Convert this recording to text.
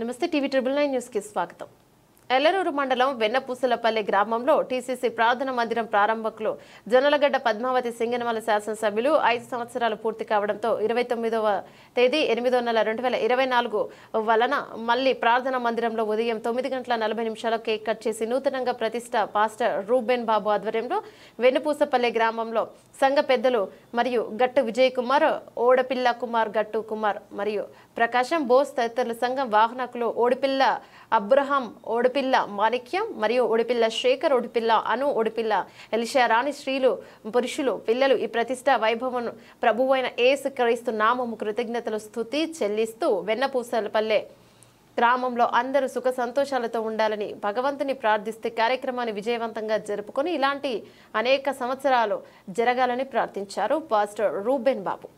నమస్తే TV 999 news కి స్వాగతం. ఎల్లరూరు మండలం వెన్నపూసలపల్లి గ్రామంలో టీసీసీ ప్రార్థన మందిరం ప్రారంభకులు జొన్నలగడ్డ పద్మావతి సింగనమల శాసనసభ్యులు 5 సంవత్సరాలు పూర్తి కావడంతో 29వ తేదీ 8వ నెల 2024 వలన మళ్ళీ ప్రార్థన మందిరంలో ఉదయం 9:40 కేక్ కట్ చేసి నూతనంగా ప్రతిష్ట పాస్టర్ రూబెన్ బాబు ఆధ్వర్యంలో వెన్నపూసపల్లి గ్రామంలో సంఘ పెద్దలు మరియు గట్టు విజయ్ కుమార్, ఓడపిల్ల కుమార్, గట్టు కుమార్ మరియు ప్రకాశం బోస్ తదితరుల సంఘం వాహనకులు ఓడిపిల్ల అబ్రహాం, ఓడిపిల్ల మాణిక్యం మరియు ఓడిపిల్ల శేఖర్, ఓడిపిల్ల అను, ఓడిపిల్ల ఎలిషా రాణి స్త్రీలు, పురుషులు, పిల్లలు ఈ ప్రతిష్ట వైభవం ప్రభువైన యేసు క్రీస్తు నామము కృతజ్ఞతలు స్తుతి చెల్లిస్తూ వెన్నపూసలపల్లె గ్రామంలో అందరూ సుఖ సంతోషాలతో ఉండాలని భగవంతుని ప్రార్థిస్తే కార్యక్రమాన్ని విజయవంతంగా జరుపుకొని ఇలాంటి అనేక సంవత్సరాలు జరగాలని ప్రార్థించారు పాస్టర్ రూబెన్ బాబు.